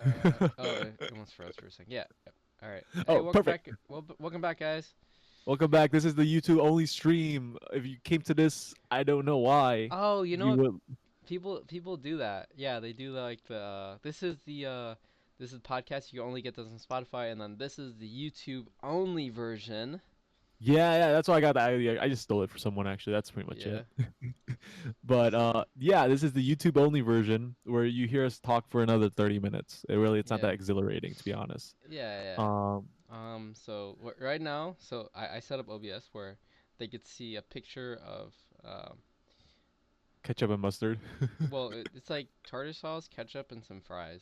It almost froze for a second. Yeah. Yep. All right. Hey, Oh, welcome perfect. back. Welcome back, guys. Welcome back. This is the YouTube only stream. If you came to this, I don't know why. Oh, you know You what? would. People do that. Yeah, they do like the. This is podcast. You only get this on Spotify, and then this is the YouTube only version. Yeah, that's why I got the idea. I just stole it from someone actually. That's pretty much it. Yeah. But So yeah, this is the YouTube only version where you hear us talk for another 30 minutes. It's not yeah. that exhilarating to be honest. Yeah. Um, So right now, I set up OBS where they could see a picture of Ketchup and mustard. it's like tartar sauce, ketchup, and some fries.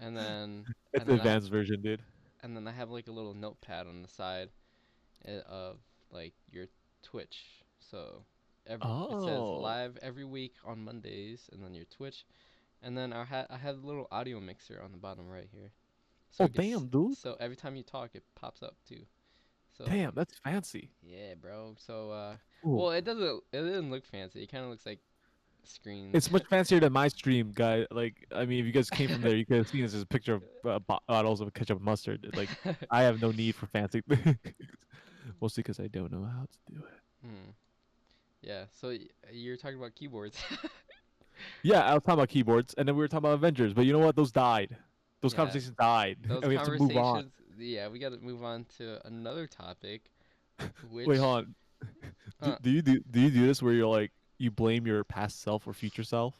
And then It's and the then I advanced version, dude. and then I have like a little notepad on the side of like your Twitch. So it says Oh, live every week on Mondays, and then your Twitch, and then I have a little audio mixer on the bottom right here. So oh, it gets damn, dude. so every time you talk, it pops up too. So Damn, that's fancy. yeah, bro. So Ooh. well, it doesn't look fancy. It kind of looks like screens. It's much fancier than my stream, guy. Like, I mean, if you guys came from there, you could have seen this as a picture of bottles of ketchup and mustard. Like, I have no need for fancy things. Mostly because I don't know how to do it. Hmm. Yeah. So you're talking about keyboards. Yeah, I was talking about keyboards, and then we were talking about Avengers, but you know what? Those died. Those Yeah. conversations died, Those and we have to move on. conversations. Yeah, we got to move on to another topic, Wait, which hold on. uh, Do you do this where you're like you blame your past self or future self?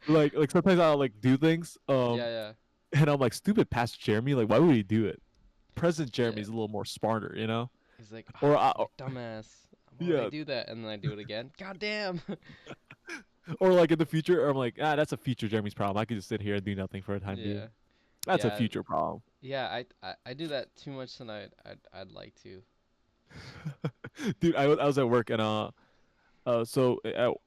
Like sometimes I'll like do things, yeah. and I'm like stupid past Jeremy. Like, why would he do it? Present Yeah. Jeremy's a little more smarter, you know? He's like, Or ah, you dumbass. Why would I yeah, do that? And then I do it again. God damn. or like in the future, I'm like, that's a future Jeremy's problem. I could just sit here and do nothing for a time Yeah. being. That's a Yeah. future problem. Yeah, I do that too much than I'd like to. Dude, I was at work and so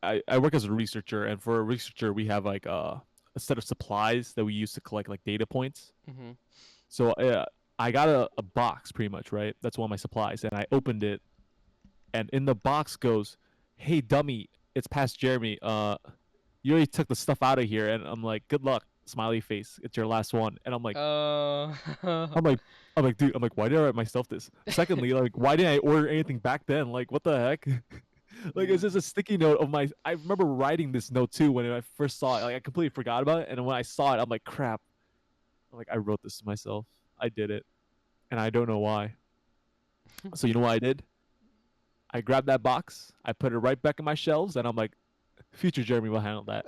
I work as a researcher, and for a researcher we have like a set of supplies that we use to collect like data points. Hmm. So I got a box pretty much, right? That's one of my supplies, and I opened it, and in the box goes, "Hey dummy, it's past Jeremy. You already took the stuff out of here," and I'm like, "Good luck." Smiley face. It's your last one, and Uh, I'm like, dude, why did I write myself this? Secondly, like, why didn't I order anything back then? Like, what the heck? Like, it's just a sticky note of my. I remember writing this note too when I first saw it. Like, I completely forgot about it, and when I saw it, I'm like, crap. Like, I wrote this to myself. I did it, and I don't know why. So you know what I did? I grabbed that box, I put it right back in my shelves, and I'm like, future Jeremy will handle that.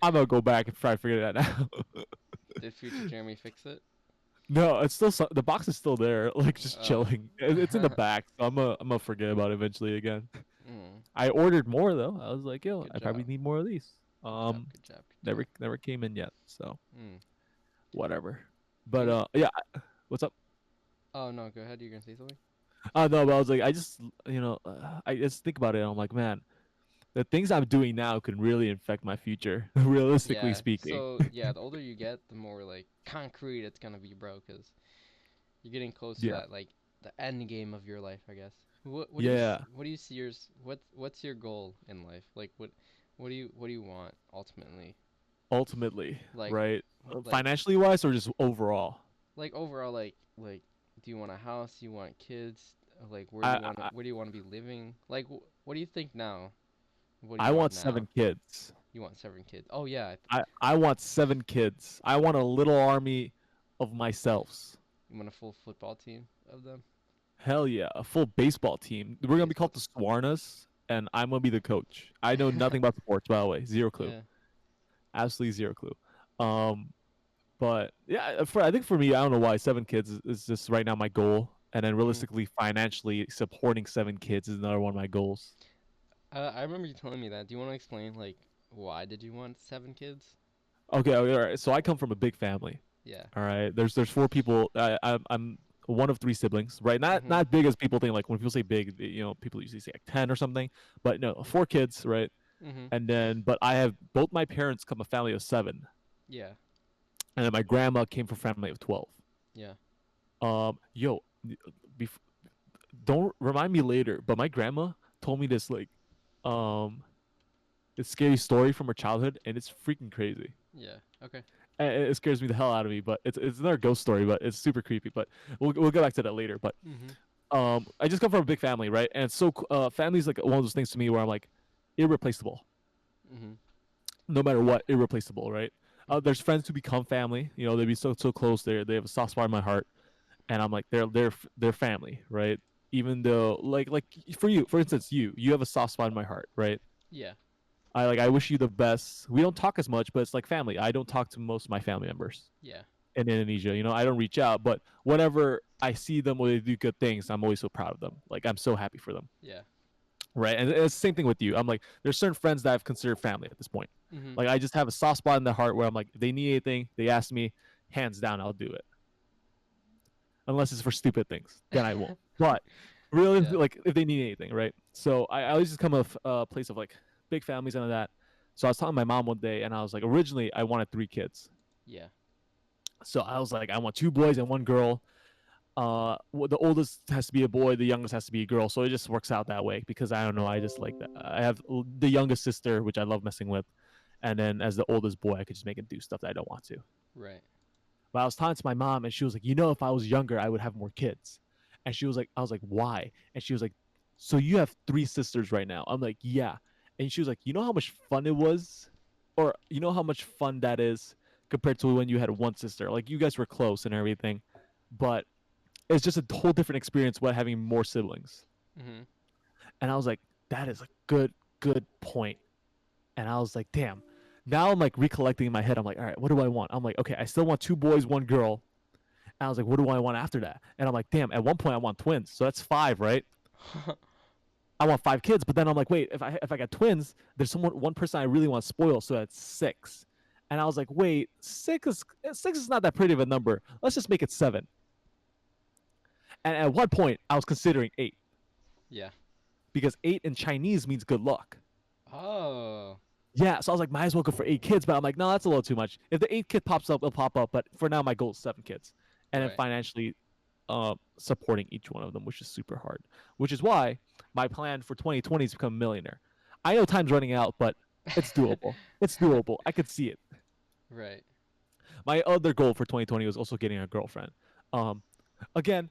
I'm gonna go back and try to figure that out. Did future Jeremy fix it? No, it's still the box is still there, like just Oh. chilling. It's in the back, so I'm gonna forget about it eventually again. Mm, I ordered more though. I was like, yo, good I probably job. need more of these. Good job. Good job. Good job. Never came in yet, so Mm. whatever. Do But you? yeah, what's up? Oh no. Go ahead. You're gonna say something. No, but I was like, I just I just think about it. And I'm like, man, the things I'm doing now could really affect my future, realistically Yeah. speaking. So yeah, the older you get, the more like concrete it's gonna be, bro. Because you're getting close to Yeah, that like the end game of your life, I guess. yeah. What do you see yours? What's your goal in life? Like what do you want ultimately? Ultimately, Like right? like Financially wise, or just overall? like overall like do you want a house? You want kids? Like I where do you want to be living? Like what do you think now? What do I you want want seven now? kids. You want 7 kids. Oh yeah, I want seven kids. I want a little army of myself. you want a full football team of them? Hell yeah, a full baseball team. We're gonna be Baseball called the Swarnas, and I'm gonna be the coach. I know nothing team. about sports, by the way. Zero clue. Yeah. Absolutely zero clue. Um, but yeah, I think for me, I don't know why seven kids is just right now my goal, and then Hmm. realistically, financially supporting seven kids is another one of my goals. I remember you telling me that. Do you want to explain like why did you want 7 kids? Okay, all right. So I come from a big family. Yeah. All right. There's 4 people. I'm one of 3 siblings, right? Mhm. Not big as people think. Like when people say big, people usually say like 10 or something. But no, 4 kids, right? Mhm. And then, but I have both my parents come a family of 7, Yeah. and then my grandma came from a family of 12. Yeah. Yo, bef- don't remind me later. But my grandma told me um, this scary story from her childhood, and it's freaking crazy. Yeah. Okay. It scares me the hell out of me. But it's another ghost story, but it's super creepy. But we'll go back to that later. But Mhm. I just come from a big family, right? And so family's like one of those things to me where I'm like irreplaceable, Mhm. no matter what, irreplaceable, right? Mhm. There's friends who become family. You know, they be so close. They have a soft spot in my heart, and I'm like they're family, right? Even though like for you, for instance, you have a soft spot in my heart, right? Yeah. I wish you the best. We don't talk as much, but it's like family. I don't talk to most of my family members Yeah. in Indonesia. You know, I don't reach out, but whenever I see them or they do good things, I'm always so proud of them. Like I'm so happy for them, Yeah. right? And it's the same thing with you. I'm like, there's certain friends that I've considered family at this point. Mhm. Like I just have a soft spot in the heart where I'm like, if they need anything, they ask me, hands down, I'll do it. Unless it's for stupid things, then I won't. But really, Yeah. like if they need anything, right? So I always just come of a place of like big families and all that. So I was telling my mom one day, and I was like, originally I wanted 3 kids. Yeah. So I was like, I want 2 boys and 1 girl. The oldest has to be a boy, the youngest has to be a girl. So it just works out that way because I don't know, I just like that. I have the youngest sister, which I love messing with, and then as the oldest boy, I could just make it do stuff that I don't want to. Right. But I was talking to my mom, and she was like, you know, if I was younger, I would have more kids. And she was like, I was like, why? And she was like, so you have 3 sisters right now? I'm like, yeah. And she was like, you know how much fun it was, or you know how much fun that is compared to when you had one sister. Like you guys were close and everything, but it's just a whole different experience when having more siblings. Mhm. And I was like, that is a good point. And I was like, damn. Now I'm like recollecting in my head. I'm like, all right, what do I want? I'm like, okay, I still want 2 boys, 1 girl. And I was like, what do I want after that? And I'm like, damn, at one point I want twins. So that's 5, right? I want 5 kids, but then I'm like, wait, if I got twins, there's one person I really want to spoil, so that's 6. And I was like, wait, 6 is not that pretty of a number. Let's just make it 7. And at one point I was considering 8 Yeah. because 8 in Chinese means good luck. Oh. Yeah, so I was like, might as well go for 8 kids, but I'm like, no, that's a little too much. If the 8 kid pops up, it'll pop up. But for now, my goal is 7 kids, and then Right. financially, supporting each one of them, which is super hard. Which is why my plan for 2020 is to become a millionaire. I know time's running out, but it's doable. It's doable. I could see it. Right. My other goal for 2020 was also getting a girlfriend. Um, Again,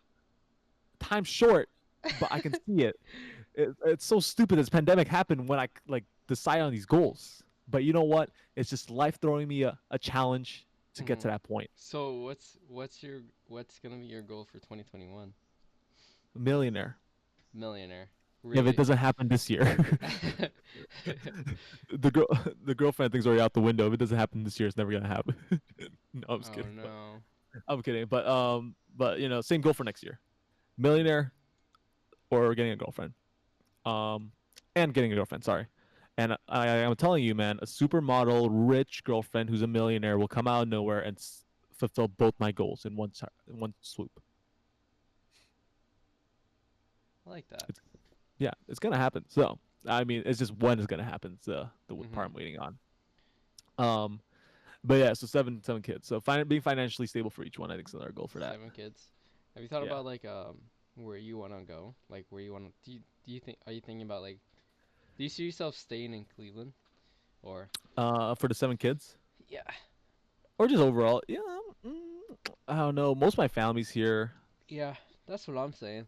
time's short, but I can see it. It's so stupid. This pandemic happened when I like decide on these goals. But you know what? It's just life throwing me a challenge to get to Mhm. that point. So what's gonna be your goal for 2021? Millionaire. Millionaire. If it Really? doesn't happen this year, the girl, the girlfriend thing's already out the window. If it doesn't happen this year, it's never gonna happen. No, I'm just Oh kidding. But no. I'm kidding. But you know, same goal for next year: millionaire or getting a girlfriend. Um, and getting a girlfriend. Sorry. And I'm telling you, man, a supermodel, rich girlfriend who's a millionaire will come out of nowhere and fulfill both my goals in in one swoop. I like that. It's, yeah, it's gonna happen. So I mean, it's just when it's gonna happen. It's the part Mhm. I'm waiting on. Um, but yeah, so seven kids. So being financially stable for each one, I think is another goal for that. 7 kids. Have you thought Yeah. about like where you wanna go? Like where you wanna do you think are you thinking about like do you see yourself staying in Cleveland or For the 7 kids, yeah. or just overall, yeah. I don't know. Most of my family's here. Yeah, that's what I'm saying.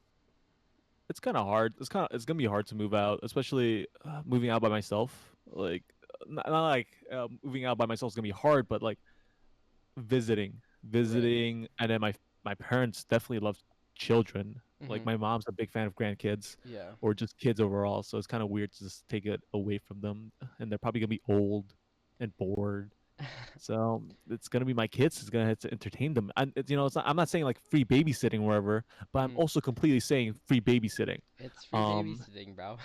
It's kind of hard. It's gonna be hard to move out, especially moving out by myself. Like not like moving out by myself is gonna be hard, but like Right. visiting, and then my parents definitely love children. Like Mhm. my mom's a big fan of grandkids, Yeah. or just kids overall. So it's kind of weird to just take it away from them, and they're probably gonna be old and bored. So it's gonna be my kids. It's gonna have to entertain them. And you know, I'm not saying like free babysitting wherever, but I'm Mhm. also completely saying free babysitting. It's free Um, babysitting, bro.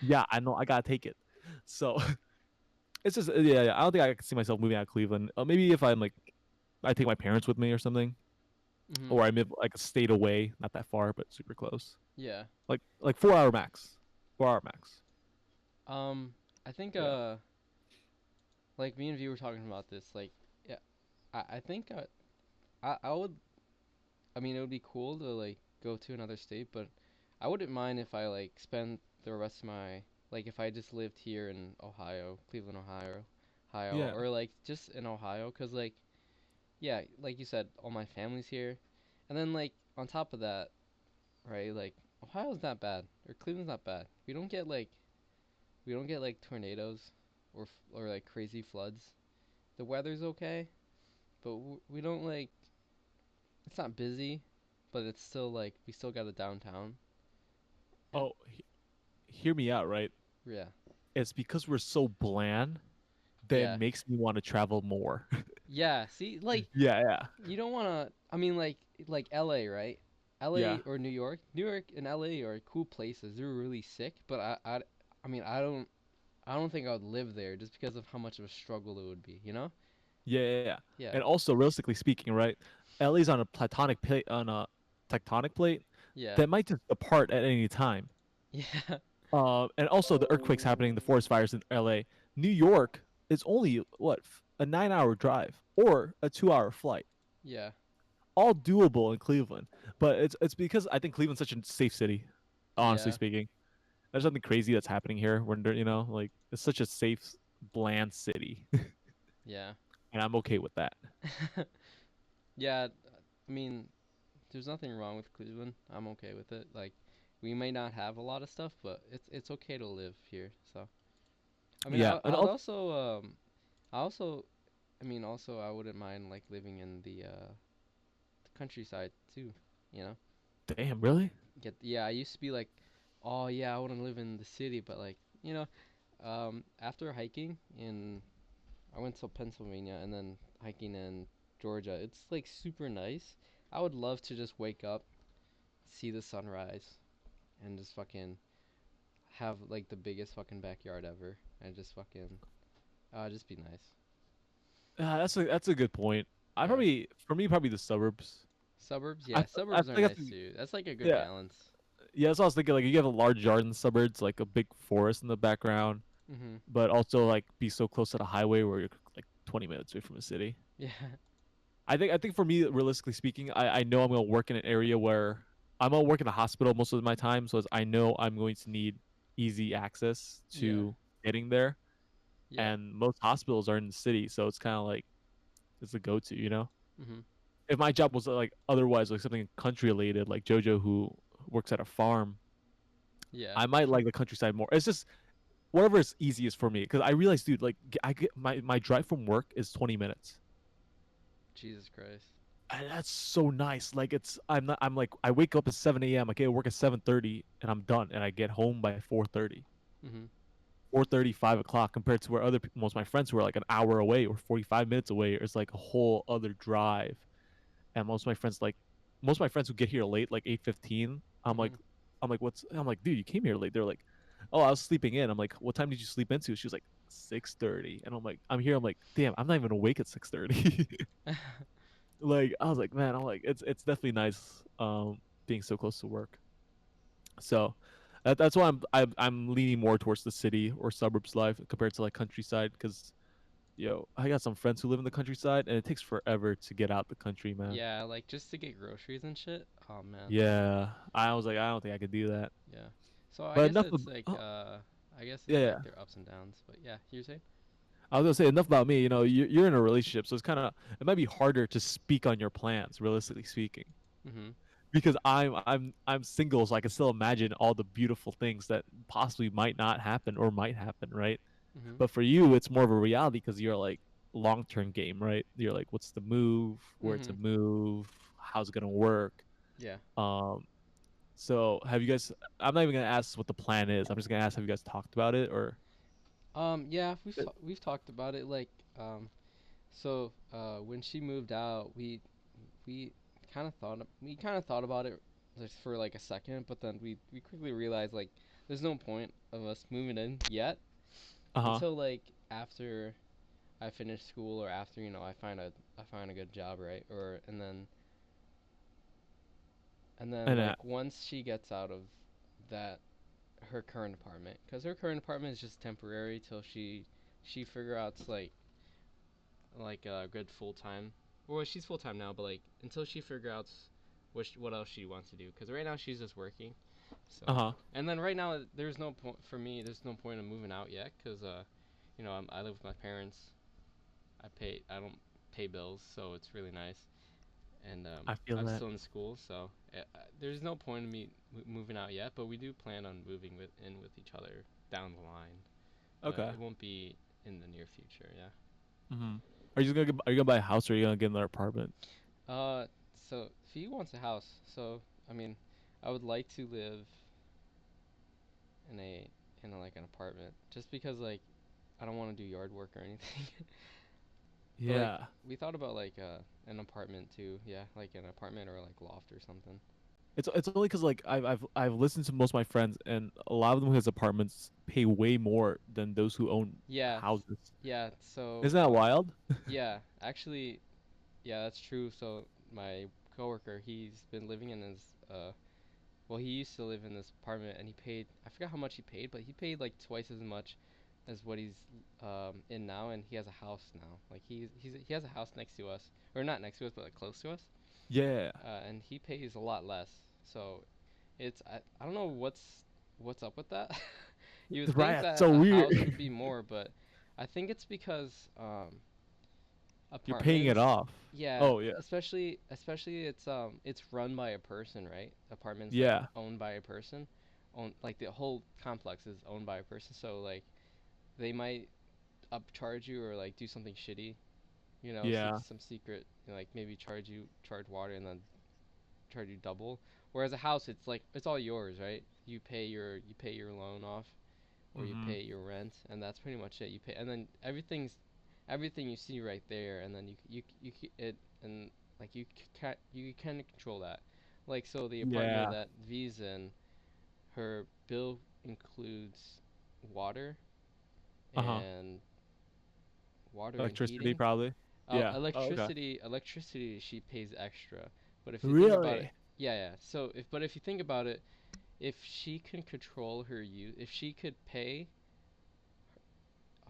yeah, I know I gotta take it. So it's just yeah, I don't think I can see myself moving out of Cleveland. Maybe if I'm like I take my parents with me or something, Mhm. or I live like a state away, not that far, but super close. Yeah. Like 4 hour max, 4 hour max. Um, I think Yeah, like me and V were talking about this. Like, yeah, I think I would. I mean, it would be cool to like go to another state, but I wouldn't mind if I like spend the rest of my like if I just lived here in Ohio, Cleveland, Ohio, yeah, or like just in Ohio, 'cause like yeah, like you said, all my family's here, and then like on top of that, right? Like Ohio's not bad, or Cleveland's not bad. We don't get like tornadoes, or like crazy floods. The weather's okay, but we don't like. It's not busy, but it's still like we still got a downtown, and Oh, hear me out, right? yeah, It's because we're so bland that it yeah, makes me want to travel more. yeah. See, like Yeah, yeah, you don't want to. I mean, like L.A. right? yeah, L.A. or New York. New York and L.A. are cool places. They're really sick, but I mean, I don't think I would live there just because of how much of a struggle it would be. You know? yeah, yeah, yeah. Yeah, And also, realistically speaking, right? LA's on a platonic plate on a tectonic plate yeah, that might just depart at any time. yeah, And also the earthquakes happening, the forest fires in LA. New York is only what a 9 hour drive or a 2 hour flight, yeah, all doable in Cleveland. But it's because I think Cleveland's such a safe city, honestly yeah, speaking. There's nothing crazy that's happening here. When like it's such a safe, bland city, yeah, and I'm okay with that. yeah. I mean, there's nothing wrong with Cleveland. I'm okay with it. Like, we may not have a lot of stuff, but it's okay to live here. So, I mean, Yeah, I and would also, also I also I mean also I wouldn't mind like living in the countryside too. You know? damn, really? I used to be like, oh yeah, I want to live in the city, but like, after hiking in I went to Pennsylvania and then hiking in Georgia. It's like super nice. I would love to just wake up, see the sunrise, and just fucking have like the biggest fucking backyard ever, and just fucking just be nice. That's a good point. I Yeah. probably for me probably the suburbs. Suburbs, I yeah, I suburbs are think nice that's too. That's like a good yeah. balance. Yeah, that's what I was thinking. Like, you have a large yard in the suburbs, like a big forest in the background, Mhm. but also like be so close to the highway where you're like 20 minutes away from the city. Yeah. I think for me, realistically speaking, I know I'm gonna work in an area where I'm gonna work in the hospital most of my time, so I know I'm going to need easy access Yeah. to getting there, Yeah. and most hospitals are in the city, so it's kind of like it's a go-to. Mhm. If my job was like otherwise like something country related, like Jojo who works at a farm, Yeah. I might like the countryside more. It's just whatever is easiest for me because I realize, dude, like I get my drive from work is 20 minutes. Jesus Christ. And that's so nice. Like I'm not I'm like I wake up at 7 a.m. I get to work at 7:30 and I'm done and I get home by 4:30. Mhm. 4:30, 5 o'clock compared to where most of my friends who are like an hour away or 45 minutes away, it's like a whole other drive. And most of my friends who get here late, like 8:15, Mhm. I'm like, dude, you came here late. They're like, oh, I was sleeping in. I'm like, what time did you sleep into? She was like 6:30, and I'm like, I'm here. I'm like, damn, I'm not even awake at 6:30. Like, I was like, man, I'm like, it's definitely nice, being so close to work. So that's why I'm leaning more towards the city or suburbs life compared to like countryside because I got some friends who live in the countryside and it takes forever to get out the country, man. Yeah, like just to get groceries and shit. Oh man. Yeah, I was like, I don't think I could do that. Yeah. So I But guess enough. it's like Oh, I guess yeah, it's like yeah. their ups and downs. But yeah, you're saying? I was gonna say enough about me. You're in a relationship, so it might be harder to speak on your plans, realistically speaking, Mhm. because I'm single, so I can still imagine all the beautiful things that possibly might not happen or might happen, right? Mhm. But for you, it's more of a reality because you're like long term game, right? You're like, what's the move? Where to Mhm. move? How's it gonna work? Yeah. Um, So have you guys? I'm not even gonna ask what the plan is. I'm just gonna ask, have you guys talked about it or? Yeah, we've talked about it like when she moved out, we kind of thought about it just for like a second, but then we quickly realized like there's no point of us moving in yet Uh huh. until like after I finish school or after I find a good job, right? Or and then And like once she gets out of that her current apartment, because her current apartment is just temporary till she figure out like a good full time. Well, she's full time now, but like until she figure out what else she wants to do. Because right now she's just working. uh So, huh. and then right now there's no point for me. There's no point in moving out yet, because I live with my parents. I don't. pay bills, so it's really nice. And I feel I'm that. still in school, so there's no point in me moving out yet. But we do plan on moving in with each other down the line, but Okay. it won't be in the near future. Yeah. Mm-hmm. Are you gonna buy a house or are you gonna get another apartment? Uh, so he wants a house. So I mean, I would like to live in like an apartment, just because like I don't want to do yard work or anything. But like Yeah. we thought about like an apartment too. Yeah, like an apartment or like loft or something. It's only because like I've listened to most of my friends and a lot of them who has apartments pay way more than those who own Yeah, houses. yeah. So Isn't that wild? yeah, actually, yeah, that's true. So my coworker, he's been living in his well, he used to live in this apartment, and he paid, I forgot how much he paid, but he paid like twice as much as what he's in now, and he has a house now. Like he has a house next to us, or not next to us, but like close to us, Yeah. and he pays a lot less. So it's I don't know what's up with that. You would think Right. that So a weird. house would be more, but I think it's because You're paying it apartments, off. yeah, Oh yeah. especially it's run by a person, right? Apartments like Yeah. owned by a person, own like the whole complex is owned by a person. So like they might upcharge you or like do something shitty, Yeah. some secret, like maybe charge water and then charge you double. Whereas a house, it's like it's all yours, right? You pay your loan off, or you Mm-hmm. pay your rent, and that's pretty much it. You pay, and then everything you see right there, and then it and like you can control that. Like so, the apartment Yeah. that V's in, her bill includes water Uh-huh. and water and Electricity heating. probably. Yeah. Oh, okay. Electricity she pays extra. But if you think about it, Really? yeah, yeah. So if you think about it, if she can control her use, if she could pay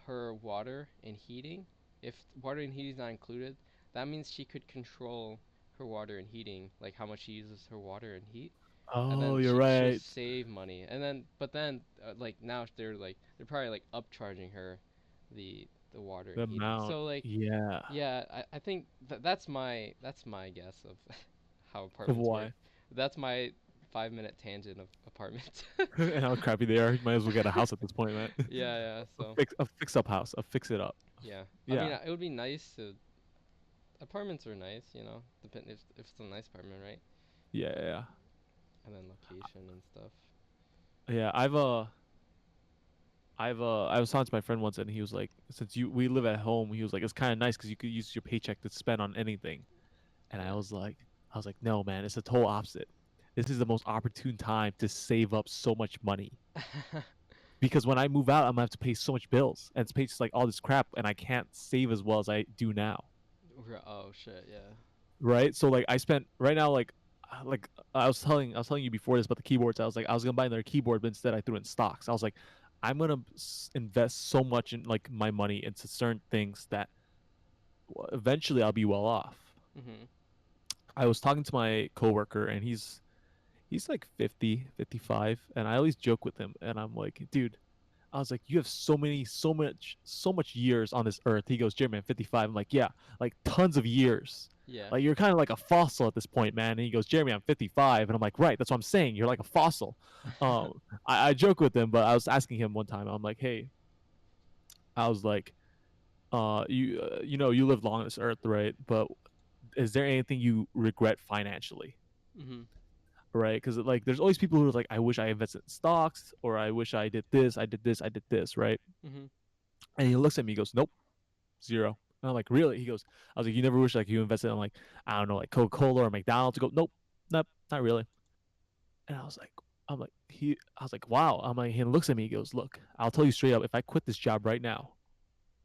her water and heating, if water and heating is not included, that means she could control her water and heating, like how much she uses her water and heat, and Oh, then you're she'll right. save money. And then but then like now they're probably like upcharging her the water The and heating. amount. So like Yeah. yeah, I think that's my guess of how Of apartments work. why? That's my 5 minute tangent of apartments. And how crappy they are. You might as well get a house at this point, man. Yeah, yeah. So A fix up house. A fix it up. yeah, I mean Yeah. it would be nice to apartments are nice, depend if it's a nice apartment, right? Yeah. Yeah. And then location and stuff. Yeah. I was talking to my friend once, and he was like, "Since we live at home, he was like, it's kind of nice because you could use your paycheck to spend on anything." And Yeah. I was like, "No, man, it's the total opposite. This is the most opportune time to save up so much money because when I move out, I'm gonna have to pay so much bills and to pay just like all this crap, and I can't save as well as I do now, Oh shit, yeah. right? So like, I spent right now like I was telling you before this about the keyboards. I was like, I was gonna buy another keyboard, but instead I threw in stocks. I was like, I'm gonna invest so much in like my money into certain things that eventually I'll be well off. Mhm. I was talking to my coworker, and he's like 50, 55, and I always joke with him, and I'm like, dude, I was like, you have so much years on this earth. He goes, Jeremy, I'm 55. I'm like, yeah, like tons of years. Yeah. Like you're kind of like a fossil at this point, man. And he goes, Jeremy, I'm 55, and I'm like, right, that's what I'm saying. You're like a fossil. I joke with him, but I was asking him one time. I'm like, hey, I was like, you know, you live long on this earth, right? But is there anything you regret financially? Mhm. Right? Because like, there's always people who are like, I wish I invested in stocks, or I wish I did this, I did this, right? Mhm. And he looks at me, he goes, nope, zero. And I'm like, really? He goes, I was like, you never wish like you invested in like, I don't know, like Coca Cola or McDonald's? He go, nope, nope, not really. And I was like, wow. I'm like, he looks at me, he goes, look, I'll tell you straight up, if I quit this job right now,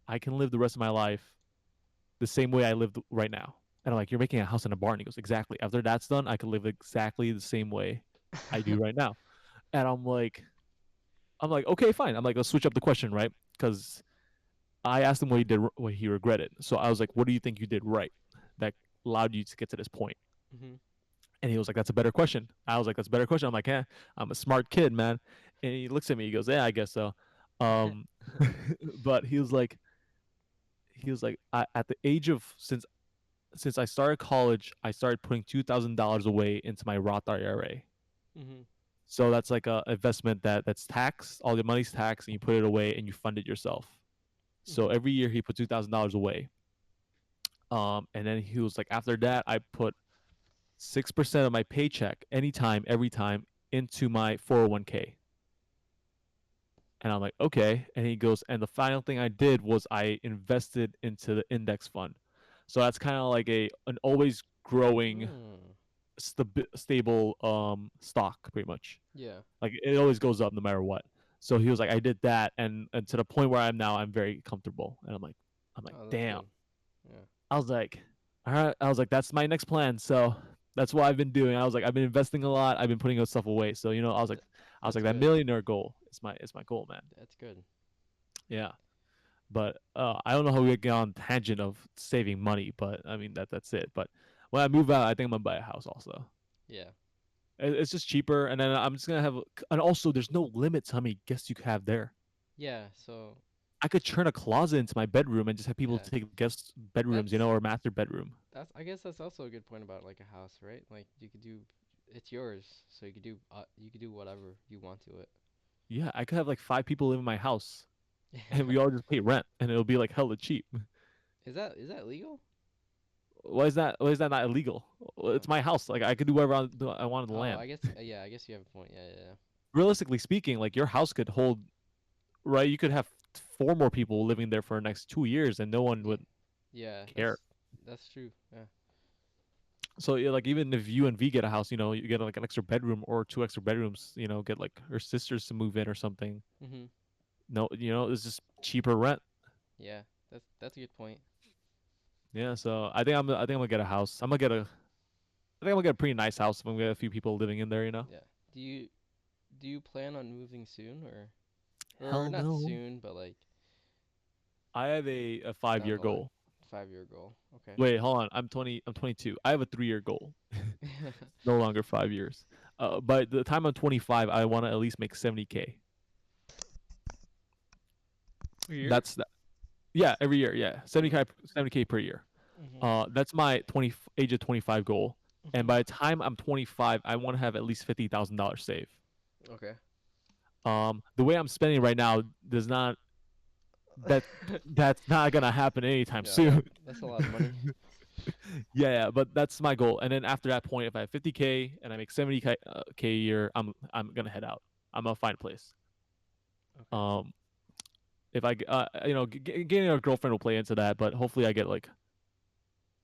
I can live the rest of my life the same way I lived right now. And I'm like, you're making a house in a barn. He goes, exactly. After that's done, I can live exactly the same way I do right now. And I'm like, okay, fine. I'm like, let's switch up the question, right? Because I asked him what he did, what he regretted. So I was like, what do you think you did right that allowed you to get to this point? Mhm. And he was like, that's a better question. I was like, that's a better question. I'm like, yeah, I'm a smart kid, man. And he looks at me, he goes, yeah, I guess so. Um, but he was like, at the age of, since since I started college, I started putting $2,000 away into my Roth IRA. Mhm. So that's like a investment that's taxed. All the money's taxed, and you put it away and you fund it yourself. So Mhm. every year he put $2,000 away. And then he was like, after that, I put 6% of my paycheck anytime, every time into my 401k. And I'm like, okay. And he goes, and the final thing I did was I invested into the index fund. So that's kind of like a an always growing, Mm. stable stock, pretty much. Yeah. Like it always goes up no matter what. So he was like, I did that, and to the point where I am now, I'm very comfortable. And I'm like, Oh, that's damn. good. Yeah. I was like, all right. I was like, that's my next plan. So that's what I've been doing. I was like, I've been investing a lot. I've been putting stuff away. So Th- I was that's like, that good. millionaire goal is my goal, man. That's good. Yeah. But I don't know how we get on tangent of saving money, but I mean that's it. But when I move out, I think I'm gonna buy a house also. Yeah. It's just cheaper, and then I'm just gonna have, and also there's no limit to how many guests you could have there. Yeah. So I could turn a closet into my bedroom and just have people yeah, take guest bedrooms, that's or master bedroom. that's. I guess that's also a good point about like a house, right? Like you could do, it's yours, so you could do whatever you want to it. Yeah, I could have like 5 people live in my house, and Yeah. we all just pay rent, and it'll be like hella cheap. Is that legal? Why is that? Why is that not illegal? Well, Oh. it's my house. Like I could do whatever I want on the Oh, land. I guess. Yeah, I guess you have a point. Yeah, yeah, Realistically speaking, like your house could hold, right? You could have 4 more people living there for the next 2 years, and no one yeah. would Yeah, care. that's true. Yeah. So yeah, like even if you and V get a house, you get like an extra bedroom or 2 extra bedrooms. Get like her sisters to move in or something. Mhm. No, it's just cheaper rent. Yeah, that's a good point. Yeah, so I think I'm gonna get a house. I think I'm gonna get a pretty nice house when we get a few people living in there. Yeah. Do you plan on moving soon or Hell not no. soon, but like I have a down 5 year the line? goal. 5-year goal. Okay. Wait, hold on. I'm 20. I'm 22. I have a 3 year goal. No longer 5 years. By the time I'm 25, I want to at least make 70K. A year? That's that. Yeah, every year. Yeah, Mm. 70K per year. Mhm. That's my age of 25 goal. And Mhm. by the time I'm 25, I want to have at least $50,000 saved. Okay. The way I'm spending right now does not that that's not gonna happen anytime Yeah, soon. that's a lot of money. Yeah, but that's my goal. And then after that point, if I have 50K and I make 70K a year, I'm gonna head out. I'm gonna find a place. Okay. Um, if I getting a girlfriend will play into that, but hopefully I get like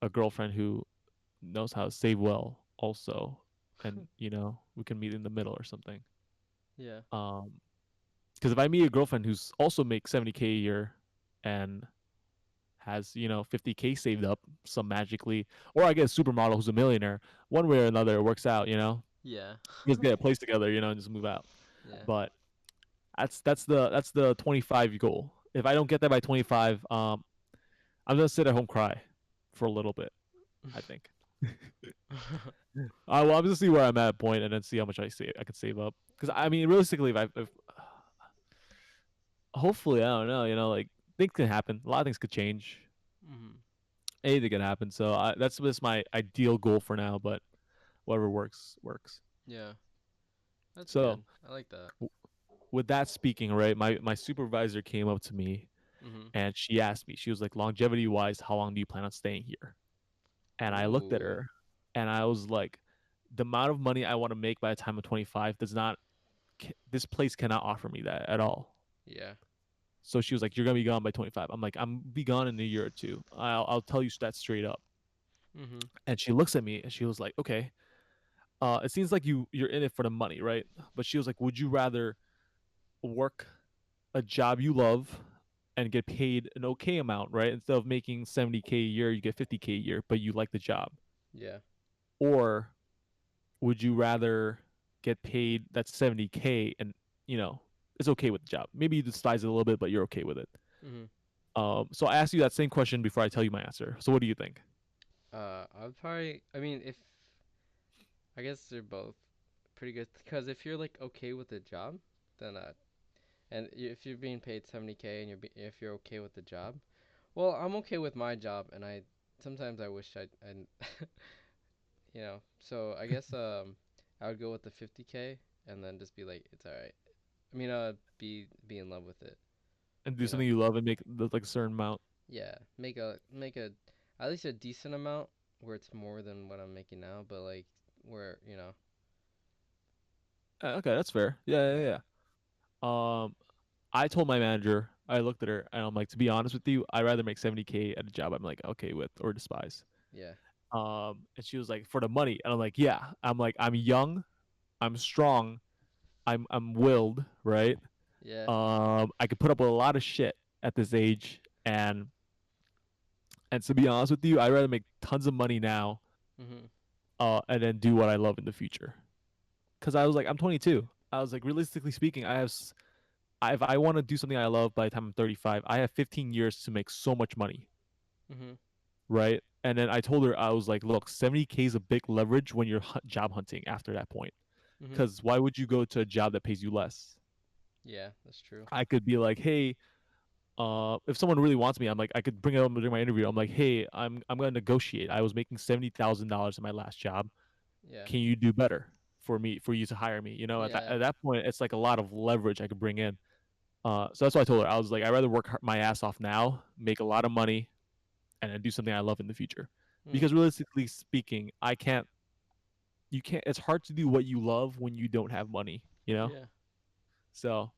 a girlfriend who knows how to save well also, and we can meet in the middle or something. Yeah. Um, because if I meet a girlfriend who's also makes 70K a year and has 50K saved up some magically, or I get a supermodel who's a millionaire, one way or another it works out. Yeah. We just get a place together, and just move out. Yeah. But that's the 25 goal. If I don't get that by 25, I'm gonna sit at home cry for a little bit. I think. Well, I'm just see where I'm at point, and then see how much I could save up. Because I mean, realistically, if hopefully I don't know, like things can happen. A lot of things could change. Mhm. Anything can happen. So that's just my ideal goal for now. But whatever works works. Yeah. That's So good. I like that. w- with that speaking, right, my supervisor came up to me Mhm. and she asked me. She was like, longevity wise, how long do you plan on staying here? And I looked at Ooh. her and I was like, the amount of money I want to make by the time I'm 25 does not. This place cannot offer me that at all. Yeah. So she was like, "You're gonna be gone by 25." I'm like, "I'm be gone in a year or two. I'll tell you that straight up." Mhm. And she looks at me and she was like, "Okay, it seems like you're in it for the money, right?" But she was like, "Would you rather work a job you love and get paid an okay amount, right? Instead of making 70K a year, you get 50K a year, but you like the job, Yeah. or would you rather get paid that 70K and you know it's okay with the job? Maybe you despise it a little bit, but you're okay with it." Mhm. So I asked you that same question before I tell you my answer. So what do you think? I'd probably. I mean, if I guess they're both pretty good because if you're like okay with the job, then if you're being paid 70K and if you're okay with the job, well, I'm okay with my job and I sometimes I wish I So I guess I would go with the 50K and then just be like it's all right. I mean, be in love with it, and do you know. something you love and make like a certain amount. Yeah, make a at least a decent amount where it's more than what I'm making now, but like where, Okay, that's fair. Yeah, yeah. yeah, yeah. I told my manager, I looked at her, and I'm like, to be honest with you, I'd rather make 70K at a job I'm like okay with or despise. Yeah. And she was like, for the money, and I'm like, yeah. I'm like, I'm young, I'm strong, I'm willed, right? Yeah. I could put up with a lot of shit at this age, and to be honest with you, I'd rather make tons of money now, Mhm. and then do what I love in the future. Because I was like, I'm 22. I was like, realistically speaking, if I want to do something I love by the time I'm 35, I have 15 years to make so much money, Mhm. right? And then I told her, I was like, look, 70K is a big leverage when you're job hunting after that point. Mhm. Because why would you go to a job that pays you less? Yeah, that's true. I could be like, hey, if someone really wants me, I'm like, I could bring it up during my interview. I'm like, hey, I'm gonna negotiate. I was making $70,000 in my last job. Yeah. Can you do better for you to hire me? You know, Yeah. at that point, it's like a lot of leverage I could bring in. So that's why I told her, I was like, I'd rather work my ass off now, make a lot of money, and then do something I love in the future. Mm. Because realistically speaking, I can't. You can't. It's hard to do what you love when you don't have money. You know. Yeah. So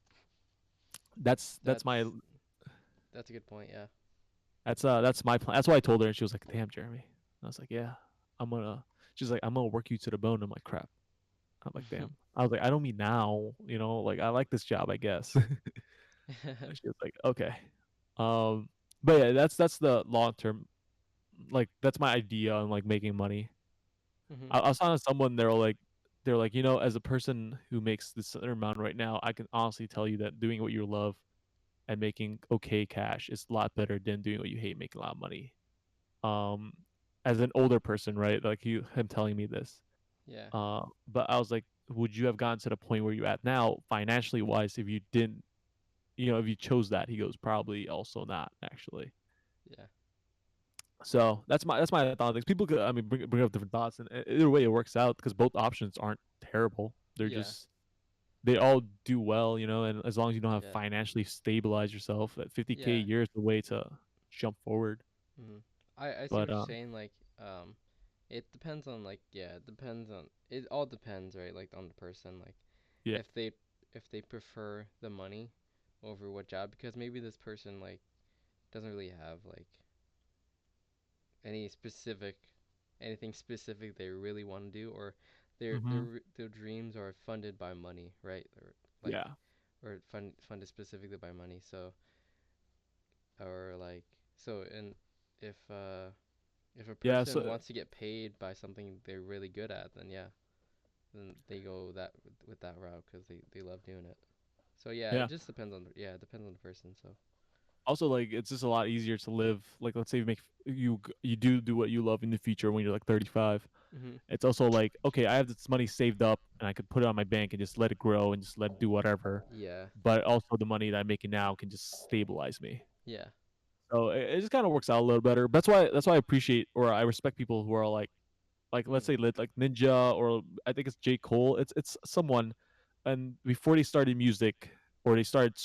that's my That's that's a good point, yeah. that's my plan. That's why I told her, and she was like, "Damn, Jeremy." And I was like, "Yeah, I'm gonna." She's like, "I'm gonna work you to the bone." I'm like, "Crap." I'm like, "Damn." I was like, "I don't mean now. You know, like I like this job, I guess." And she was like, "Okay." Um, but yeah, that's the long term. Like that's my idea on like making money. Mhm. I was talking to someone. They're like, as a person who makes this certain amount right now, I can honestly tell you that doing what you love and making okay cash is a lot better than doing what you hate, making a lot of money. Um, as an older person, right? Like him telling me this. Yeah. But I was like, would you have gotten to the point where you're at now, financially wise, if you didn't, if you chose that? He goes, probably also not actually. Yeah. So that's my thought on things. People could, I mean, bring up different thoughts, and either way, it works out because both options aren't terrible. They're Yeah. just they all do well, and as long as you don't have Yeah. financially stabilized yourself, at 50K a Yeah. year is the way to jump forward. Mhm. I see what But you're saying, like, it depends on, like, yeah, it depends on, it all depends, right, like, on the person, like, yeah, if they if they prefer the money over what job, because maybe this person, like, doesn't really have, like, any specific anything specific they really want to do, or hmm, their dreams are funded by money, right? Or like yeah, or funded specifically by money. So or like so and if uh if a yeah. person So wants to get paid by something they're really good at, then yeah, then they go with that route because they love doing it. So yeah, it yeah. just depends on it depends on the person. So Also, like, it's just a lot easier to live. Like, let's say you do what you love in the future when you're like 35. mhm. It's also like, okay, I have this money saved up and I could put it on my bank and just let it grow and just let it do whatever. Yeah. But also the money that I'm making now can just stabilize me. Yeah. So it just kind of works out a little better. That's why I appreciate or I respect people who are like let's Mhm. say like Ninja, or I think it's J Cole. It's someone, and before they started music or they started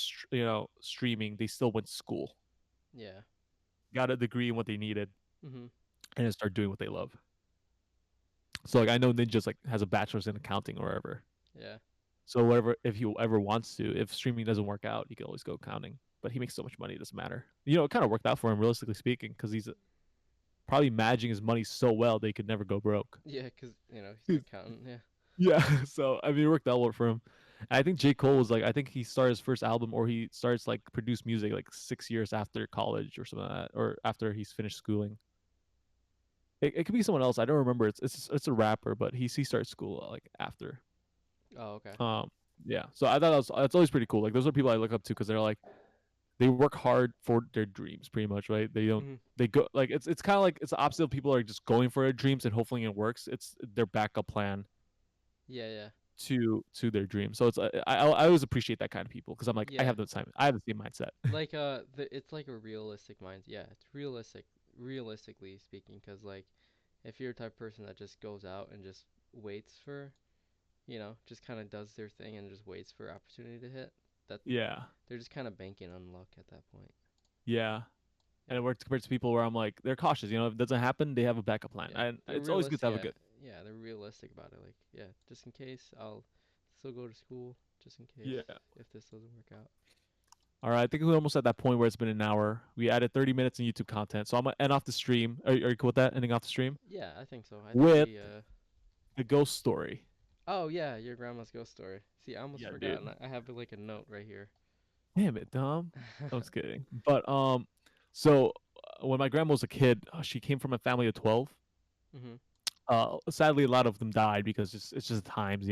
streaming, they still went to school, Yeah. got a degree in what they needed, Mhm. and then start doing what they love. So like I know Ninja's like has a bachelor's in accounting or whatever. Yeah. So whatever, if he ever wants to, if streaming doesn't work out, he can always go accounting. But he makes so much money, it doesn't matter. It kind of worked out for him, realistically speaking, because he's probably managing his money so well they could never go broke. Yeah, 'cause he's an accountant. Yeah. Yeah, so I mean, it worked out well for him. And I think J. Cole was like, I think he started his first album, or he starts like produce music like 6 years after college or something like that, or after he's finished schooling. It could be someone else. I don't remember. It's a rapper, but he starts school like after. Oh, okay. Um, yeah. So I thought that's always pretty cool. Like those are people I look up to because they're like they work hard for their dreams, pretty much, right? They don't. Mhm. They go like it's kind of like it's the opposite of people are just going for their dreams and hoping it works. It's their backup plan Yeah, yeah. to their dream. So I always appreciate that kind of people because I'm like Yeah. I have the same mindset. Like it's like a realistic mind. Yeah, it's realistic. realistically speaking, because like if you're a type of person that just goes out and just waits for, just kind of does their thing and just waits for opportunity to hit, that Yeah, they're just kind of banking on luck at that point. yeah. And Yeah. it works compared to people where I'm like, they're cautious. If it doesn't happen, they have a backup plan, Yeah, and they're it's always good to realistic. have a Yeah, good. yeah, they're realistic about it. Like, yeah, just in case, I'll still go to school. Just in case Yeah. if this doesn't work out. All right, I think we're almost at that point where it's been an hour. We added 30 minutes in YouTube content, so I'm gonna end off the stream. Are you cool with that? Ending off the stream Yeah, I think so. I think with we. the ghost story. Oh yeah, your grandma's ghost story. See, I almost Yeah, forgot, dude. and I have like a note right here. Damn it, Dom. I'm just kidding. But so when my grandma was a kid, she came from a family of 12. Mhm. Sadly, a lot of them died because it's just times.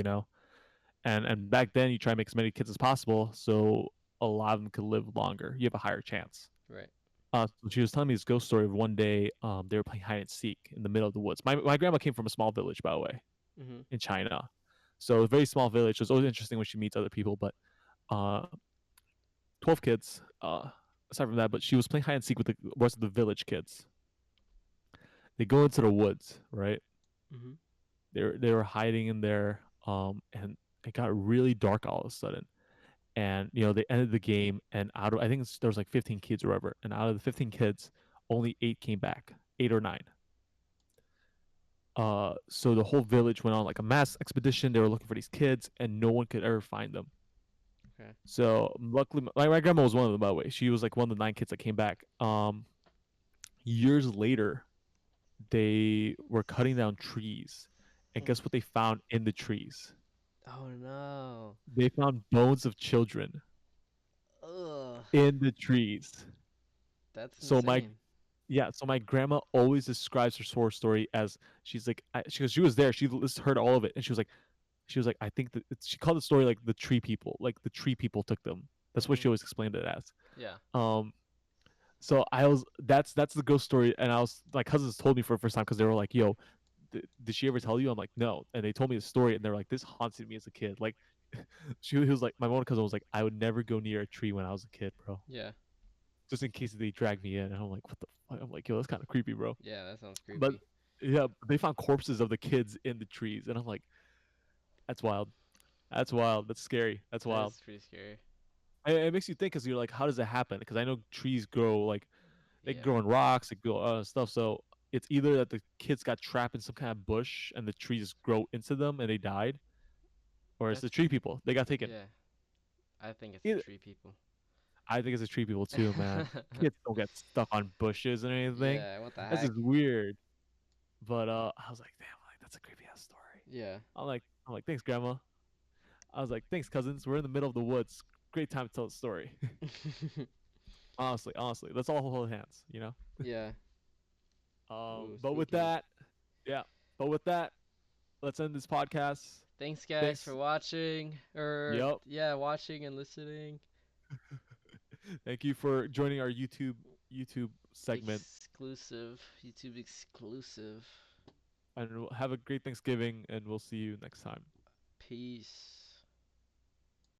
And back then, you try to make as many kids as possible, so a lot of them could live longer. You have a higher chance. Right. So she was telling me this ghost story of one day they were playing hide and seek in the middle of the woods. My grandma came from a small village, by the way, Mhm. in China. So a very small village. So it's always interesting when she meets other people. But uh, 12 kids. Aside from that, but she was playing hide and seek with the rest of the village kids. They go into the woods, right? Mhm. They were hiding in there, and it got really dark all of a sudden. And they ended the game, and out of I think there was like 15 kids or whatever, and out of the 15 kids, only eight came back, 8 or 9. So the whole village went on like a mass expedition. They were looking for these kids, and no one could ever find them. Okay. So luckily, my grandma was one of them. By the way, she was like one of the 9 kids that came back. Years later, they were cutting down trees, and Hmm. guess what they found in the trees? Oh no. They found bones of children Ugh. in the trees. That's So my insane. Yeah, so my grandma always describes her horror story as she's like, she was there, heard all of it, and she was like, I think that she called the story like the tree people, like the tree people took them. That's what Mhm. she always explained it as. Yeah. Um, so that's the ghost story, and my cousins told me for the first time because they were like, yo, did she ever tell you? I'm like, no, and they told me the story, and they're like, this haunted me as a kid. Like, he was like, my one cousin was like, I would never go near a tree when I was a kid, bro, Yeah. just in case they drag me in. And I'm like, what the fuck? I'm like, yo, that's kind of creepy, bro. Yeah, that sounds But creepy. yeah, they found corpses of the kids in the trees, and I'm like, that's wild. That's wild. That's scary. That's That wild. is pretty scary. It makes you think because you're like, how does that happen? Because I know trees grow like they Yeah. grow in rocks, they grow stuff. So it's either that the kids got trapped in some kind of bush and the trees grow into them and they died, or it's the That's tree people they got taken. yeah. I think it's the Either, tree people. I think it's the tree people too, man. Kids don't get stuck on bushes or anything. Yeah. What the That's heck? just weird. But I was like, damn, like that's a creepy ass story. Yeah. I'm like, thanks, grandma. I was like, thanks, cousins. We're in the middle of the woods. Great time to tell a story. Honestly, let's all hold hands. Yeah. Ooh, But with spooky. that, yeah. But with that, let's end this podcast. Thanks guys for Thanks. watching or Yep. yeah, watching and listening. Thank you for joining our YouTube segment, Exclusive. YouTube exclusive. and have a great Thanksgiving. And we'll see you next time. Peace.